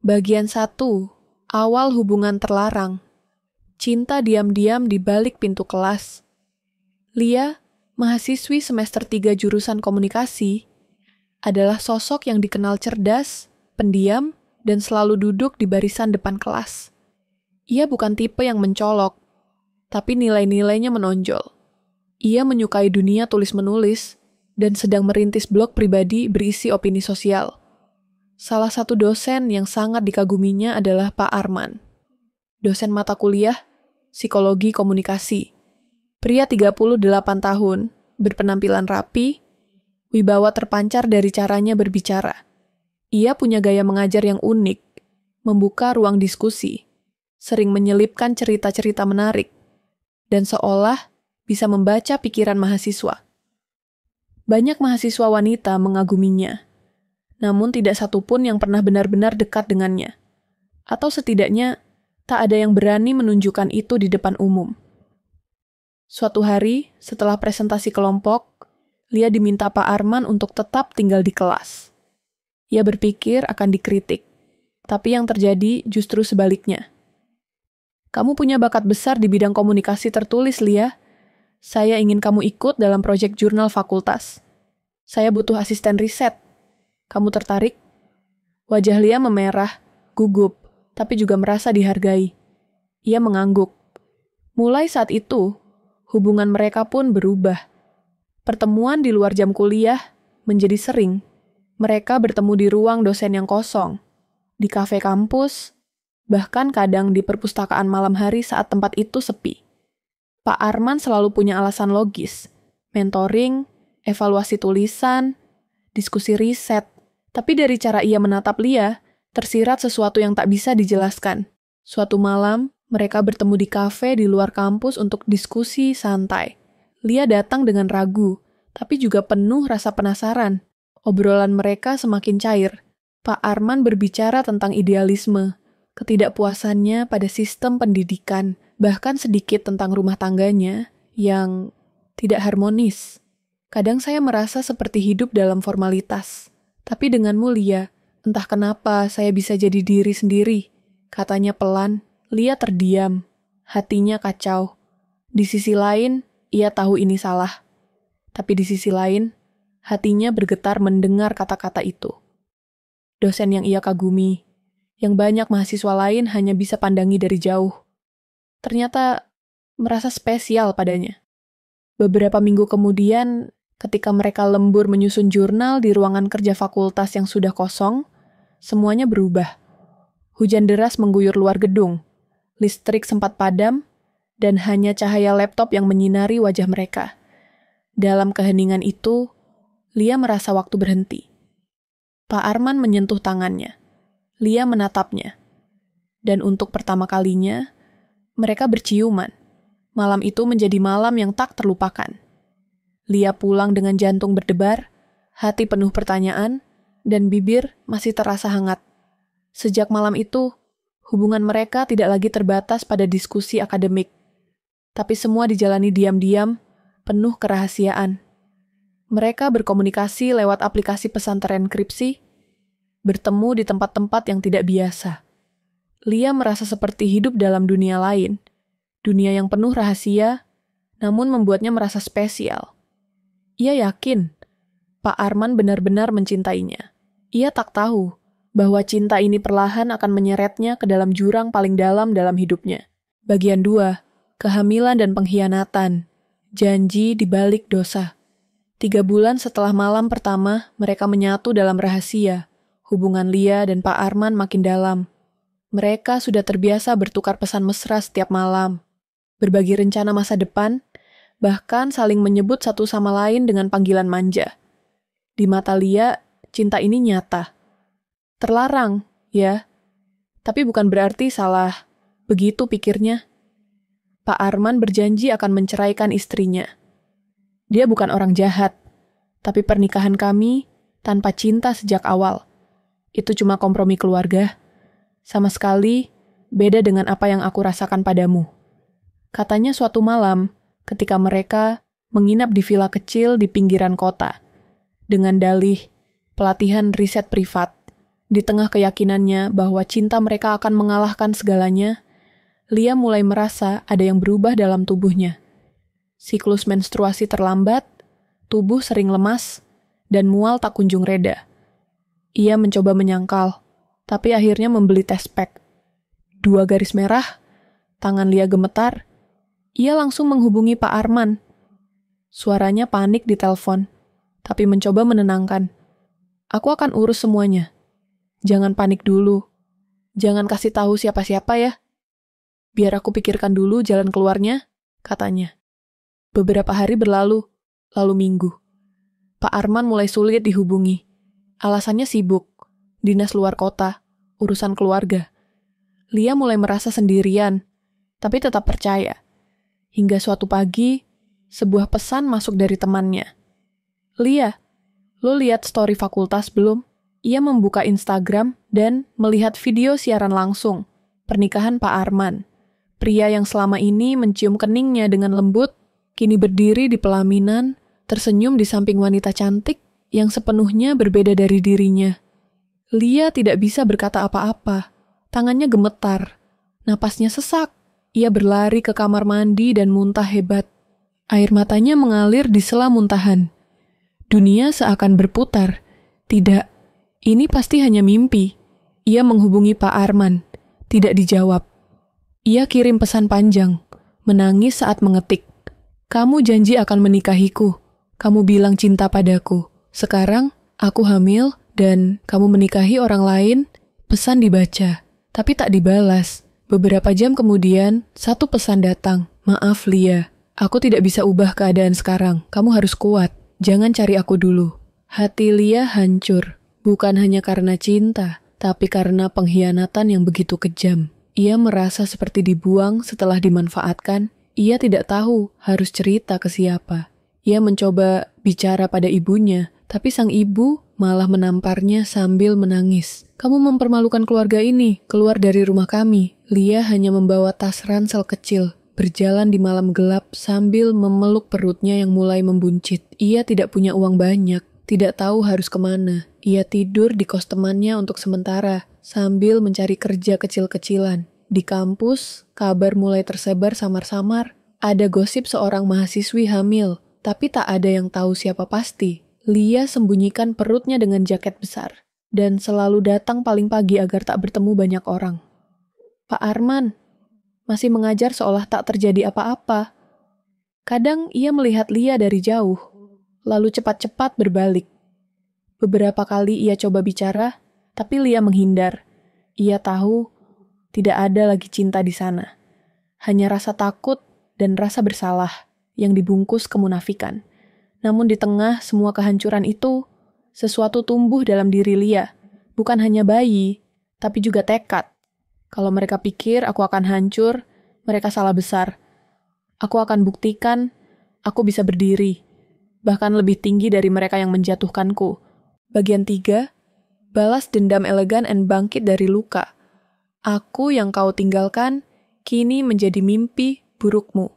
Bagian 1. Awal hubungan terlarang. Cinta diam-diam di balik pintu kelas. Lia, mahasiswi semester 3 jurusan komunikasi, adalah sosok yang dikenal cerdas, pendiam, dan selalu duduk di barisan depan kelas. Ia bukan tipe yang mencolok, tapi nilai-nilainya menonjol. Ia menyukai dunia tulis-menulis dan sedang merintis blog pribadi berisi opini sosial. Salah satu dosen yang sangat dikaguminya adalah Pak Arman. Dosen mata kuliah, psikologi komunikasi. Pria 38 tahun, berpenampilan rapi, wibawa terpancar dari caranya berbicara. Ia punya gaya mengajar yang unik, membuka ruang diskusi, sering menyelipkan cerita-cerita menarik, dan seolah bisa membaca pikiran mahasiswa. Banyak mahasiswa wanita mengaguminya, namun tidak satupun yang pernah benar-benar dekat dengannya. Atau setidaknya, tak ada yang berani menunjukkan itu di depan umum. Suatu hari, setelah presentasi kelompok, Lia diminta Pak Arman untuk tetap tinggal di kelas. Ia berpikir akan dikritik, tapi yang terjadi justru sebaliknya. Kamu punya bakat besar di bidang komunikasi tertulis, Lia. Saya ingin kamu ikut dalam proyek jurnal fakultas. Saya butuh asisten riset. Kamu tertarik? Wajah Lia memerah, gugup, tapi juga merasa dihargai. Ia mengangguk. Mulai saat itu, hubungan mereka pun berubah. Pertemuan di luar jam kuliah menjadi sering. Mereka bertemu di ruang dosen yang kosong, di kafe kampus, bahkan kadang di perpustakaan malam hari saat tempat itu sepi. Pak Arman selalu punya alasan logis, mentoring, evaluasi tulisan, diskusi riset, tapi dari cara ia menatap Lia, tersirat sesuatu yang tak bisa dijelaskan. Suatu malam, mereka bertemu di kafe di luar kampus untuk diskusi santai. Lia datang dengan ragu, tapi juga penuh rasa penasaran. Obrolan mereka semakin cair. Pak Arman berbicara tentang idealisme, ketidakpuasannya pada sistem pendidikan, bahkan sedikit tentang rumah tangganya yang tidak harmonis. Kadang saya merasa seperti hidup dalam formalitas. Tapi denganmu, Lia, entah kenapa saya bisa jadi diri sendiri. Katanya pelan. Lia terdiam. Hatinya kacau. Di sisi lain, ia tahu ini salah. Tapi di sisi lain, hatinya bergetar mendengar kata-kata itu. Dosen yang ia kagumi, yang banyak mahasiswa lain hanya bisa pandangi dari jauh, ternyata merasa spesial padanya. Beberapa minggu kemudian, ketika mereka lembur menyusun jurnal di ruangan kerja fakultas yang sudah kosong, semuanya berubah. Hujan deras mengguyur luar gedung, listrik sempat padam, dan hanya cahaya laptop yang menyinari wajah mereka. Dalam keheningan itu, Lia merasa waktu berhenti. Pak Arman menyentuh tangannya. Lia menatapnya. Dan untuk pertama kalinya, mereka berciuman. Malam itu menjadi malam yang tak terlupakan. Lia pulang dengan jantung berdebar, hati penuh pertanyaan, dan bibir masih terasa hangat. Sejak malam itu, hubungan mereka tidak lagi terbatas pada diskusi akademik. Tapi semua dijalani diam-diam, penuh kerahasiaan. Mereka berkomunikasi lewat aplikasi pesan terenkripsi, bertemu di tempat-tempat yang tidak biasa. Lia merasa seperti hidup dalam dunia lain, dunia yang penuh rahasia, namun membuatnya merasa spesial. Ia yakin Pak Arman benar-benar mencintainya. Ia tak tahu bahwa cinta ini perlahan akan menyeretnya ke dalam jurang paling dalam hidupnya. Bagian 2, kehamilan dan pengkhianatan, janji di balik dosa. 3 bulan setelah malam pertama, mereka menyatu dalam rahasia. Hubungan Lia dan Pak Arman makin dalam. Mereka sudah terbiasa bertukar pesan mesra setiap malam, berbagi rencana masa depan, bahkan saling menyebut satu sama lain dengan panggilan manja. Di mata Lia, cinta ini nyata. Terlarang, ya. Tapi bukan berarti salah. Begitu pikirnya. Pak Arman berjanji akan menceraikan istrinya. Dia bukan orang jahat, tapi pernikahan kami tanpa cinta sejak awal. Itu cuma kompromi keluarga. Sama sekali beda dengan apa yang aku rasakan padamu. Katanya suatu malam, ketika mereka menginap di villa kecil di pinggiran kota, dengan dalih pelatihan riset privat. Di tengah keyakinannya bahwa cinta mereka akan mengalahkan segalanya, Lia mulai merasa ada yang berubah dalam tubuhnya. Siklus menstruasi terlambat, tubuh sering lemas, dan mual tak kunjung reda. Ia mencoba menyangkal, tapi akhirnya membeli tes pack. 2 garis merah, tangan Lia gemetar. Ia langsung menghubungi Pak Arman. Suaranya panik di telepon, tapi mencoba menenangkan. Aku akan urus semuanya. Jangan panik dulu. Jangan kasih tahu siapa-siapa ya. Biar aku pikirkan dulu jalan keluarnya, katanya. Beberapa hari berlalu, lalu minggu. Pak Arman mulai sulit dihubungi. Alasannya sibuk, dinas luar kota, urusan keluarga. Lia mulai merasa sendirian, tapi tetap percaya. Hingga suatu pagi, sebuah pesan masuk dari temannya. Lia, lo lihat story fakultas belum? Ia membuka Instagram dan melihat video siaran langsung, pernikahan Pak Arman. Pria yang selama ini mencium keningnya dengan lembut, kini berdiri di pelaminan, tersenyum di samping wanita cantik yang sepenuhnya berbeda dari dirinya. Lia tidak bisa berkata apa-apa, tangannya gemetar, napasnya sesak. Ia berlari ke kamar mandi dan muntah hebat. Air matanya mengalir di sela muntahan. Dunia seakan berputar. Tidak. Ini pasti hanya mimpi. Ia menghubungi Pak Arman. Tidak dijawab. Ia kirim pesan panjang. Menangis saat mengetik. Kamu janji akan menikahiku. Kamu bilang cinta padaku. Sekarang, aku hamil dan kamu menikahi orang lain. Pesan dibaca, tapi tak dibalas. Beberapa jam kemudian, satu pesan datang. Maaf Lia, aku tidak bisa ubah keadaan sekarang. Kamu harus kuat. Jangan cari aku dulu. Hati Lia hancur. Bukan hanya karena cinta, tapi karena pengkhianatan yang begitu kejam. Ia merasa seperti dibuang setelah dimanfaatkan. Ia tidak tahu harus cerita ke siapa. Ia mencoba bicara pada ibunya, tapi sang ibu malah menamparnya sambil menangis. Kamu mempermalukan keluarga ini, keluar dari rumah kami. Lia hanya membawa tas ransel kecil, berjalan di malam gelap sambil memeluk perutnya yang mulai membuncit. Ia tidak punya uang banyak, tidak tahu harus kemana. Ia tidur di kos temannya untuk sementara, sambil mencari kerja kecil-kecilan. Di kampus, kabar mulai tersebar samar-samar. Ada gosip seorang mahasiswi hamil, tapi tak ada yang tahu siapa pasti. Lia sembunyikan perutnya dengan jaket besar, dan selalu datang paling pagi agar tak bertemu banyak orang. Pak Arman masih mengajar seolah tak terjadi apa-apa. Kadang ia melihat Lia dari jauh, lalu cepat-cepat berbalik. Beberapa kali ia coba bicara, tapi Lia menghindar. Ia tahu tidak ada lagi cinta di sana. Hanya rasa takut dan rasa bersalah yang dibungkus kemunafikan. Namun di tengah semua kehancuran itu, sesuatu tumbuh dalam diri Lia. Bukan hanya bayi, tapi juga tekad. Kalau mereka pikir aku akan hancur, mereka salah besar. Aku akan buktikan aku bisa berdiri, bahkan lebih tinggi dari mereka yang menjatuhkanku. Bagian 3, balas dendam elegan dan bangkit dari luka. Aku yang kau tinggalkan, kini menjadi mimpi burukmu.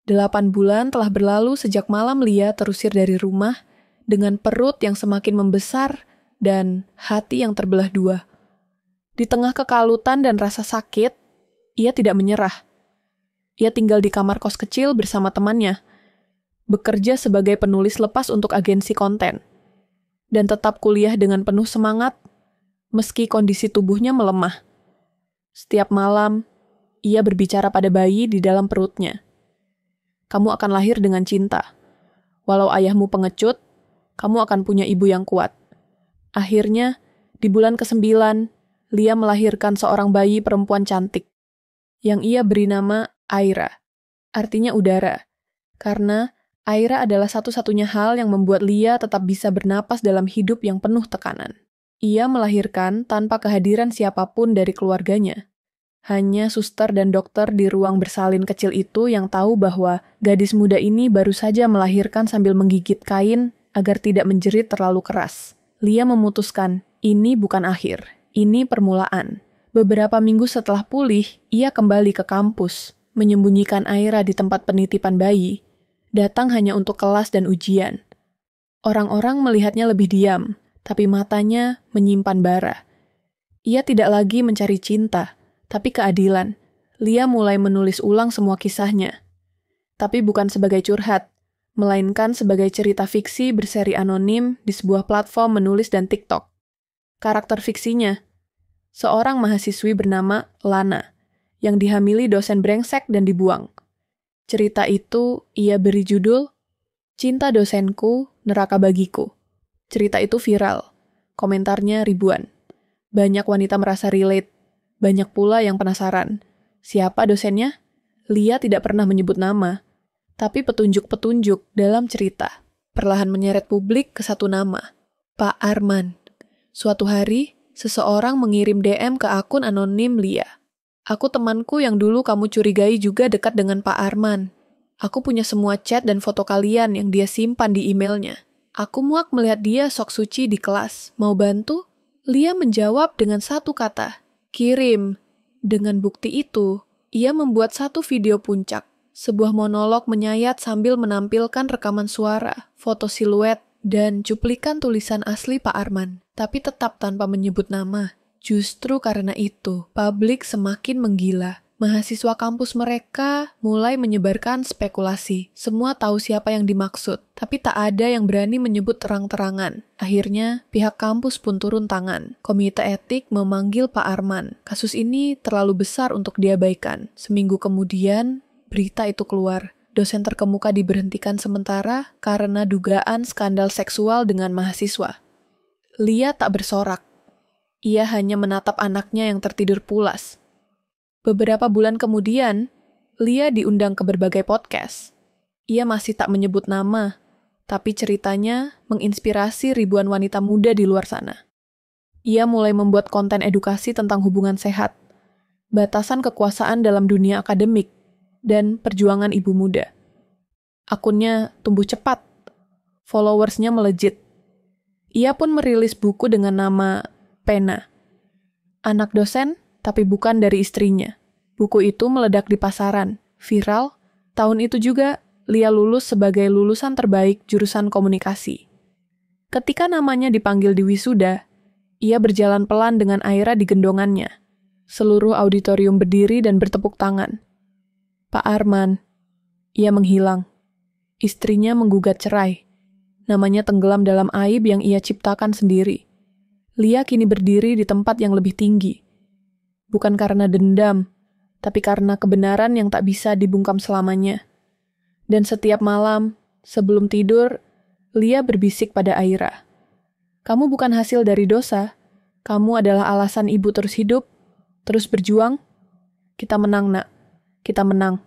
8 bulan telah berlalu sejak malam Lia terusir dari rumah, dengan perut yang semakin membesar dan hati yang terbelah 2. Di tengah kekalutan dan rasa sakit, ia tidak menyerah. Ia tinggal di kamar kos kecil bersama temannya, bekerja sebagai penulis lepas untuk agensi konten, dan tetap kuliah dengan penuh semangat, meski kondisi tubuhnya melemah. Setiap malam, ia berbicara pada bayi di dalam perutnya. Kamu akan lahir dengan cinta. Walau ayahmu pengecut, kamu akan punya ibu yang kuat. Akhirnya, di bulan ke-9, Lia melahirkan seorang bayi perempuan cantik, yang ia beri nama Aira, artinya udara, karena Aira adalah satu-satunya hal yang membuat Lia tetap bisa bernapas dalam hidup yang penuh tekanan. Ia melahirkan tanpa kehadiran siapapun dari keluarganya. Hanya suster dan dokter di ruang bersalin kecil itu yang tahu bahwa gadis muda ini baru saja melahirkan sambil menggigit kain agar tidak menjerit terlalu keras. Lia memutuskan, ini bukan akhir, ini permulaan. Beberapa minggu setelah pulih, ia kembali ke kampus, menyembunyikan Aira di tempat penitipan bayi. Datang hanya untuk kelas dan ujian. Orang-orang melihatnya lebih diam, tapi matanya menyimpan bara. Ia tidak lagi mencari cinta, tapi keadilan. Lia mulai menulis ulang semua kisahnya. Tapi bukan sebagai curhat, melainkan sebagai cerita fiksi berseri anonim di sebuah platform menulis dan TikTok. Karakter fiksinya, seorang mahasiswi bernama Lana, yang dihamili dosen brengsek dan dibuang. Cerita itu ia beri judul, Cinta Dosenku, Neraka Bagiku. Cerita itu viral, komentarnya ribuan. Banyak wanita merasa relate, banyak pula yang penasaran. Siapa dosennya? Lia tidak pernah menyebut nama, tapi petunjuk-petunjuk dalam cerita perlahan menyeret publik ke satu nama, Pak Arman. Suatu hari, seseorang mengirim DM ke akun anonim Lia. Aku temanku yang dulu kamu curigai juga dekat dengan Pak Arman. Aku punya semua chat dan foto kalian yang dia simpan di emailnya. Aku muak melihat dia sok suci di kelas. Mau bantu? Lia menjawab dengan satu kata, kirim. Dengan bukti itu, ia membuat satu video puncak. Sebuah monolog menyayat sambil menampilkan rekaman suara, foto siluet, dan cuplikan tulisan asli Pak Arman. Tapi tetap tanpa menyebut nama. Justru karena itu, publik semakin menggila. Mahasiswa kampus mereka mulai menyebarkan spekulasi. Semua tahu siapa yang dimaksud, tapi tak ada yang berani menyebut terang-terangan. Akhirnya, pihak kampus pun turun tangan. Komite etik memanggil Pak Arman. Kasus ini terlalu besar untuk diabaikan. Seminggu kemudian, berita itu keluar. Dosen terkemuka diberhentikan sementara karena dugaan skandal seksual dengan mahasiswa. Lia tak bersorak. Ia hanya menatap anaknya yang tertidur pulas. Beberapa bulan kemudian, Lia diundang ke berbagai podcast. Ia masih tak menyebut nama, tapi ceritanya menginspirasi ribuan wanita muda di luar sana. Ia mulai membuat konten edukasi tentang hubungan sehat, batasan kekuasaan dalam dunia akademik, dan perjuangan ibu muda. Akunnya tumbuh cepat, followersnya melejit. Ia pun merilis buku dengan nama Pena. Anak dosen, tapi bukan dari istrinya. Buku itu meledak di pasaran, viral. Tahun itu juga, Lia lulus sebagai lulusan terbaik jurusan komunikasi. Ketika namanya dipanggil di wisuda, ia berjalan pelan dengan Aira di gendongannya. Seluruh auditorium berdiri dan bertepuk tangan. Pak Arman, ia menghilang. Istrinya menggugat cerai. Namanya tenggelam dalam aib yang ia ciptakan sendiri. Lia kini berdiri di tempat yang lebih tinggi. Bukan karena dendam, tapi karena kebenaran yang tak bisa dibungkam selamanya. Dan setiap malam, sebelum tidur, Lia berbisik pada Aira. Kamu bukan hasil dari dosa. Kamu adalah alasan ibu terus hidup, terus berjuang. Kita menang, nak. Kita menang.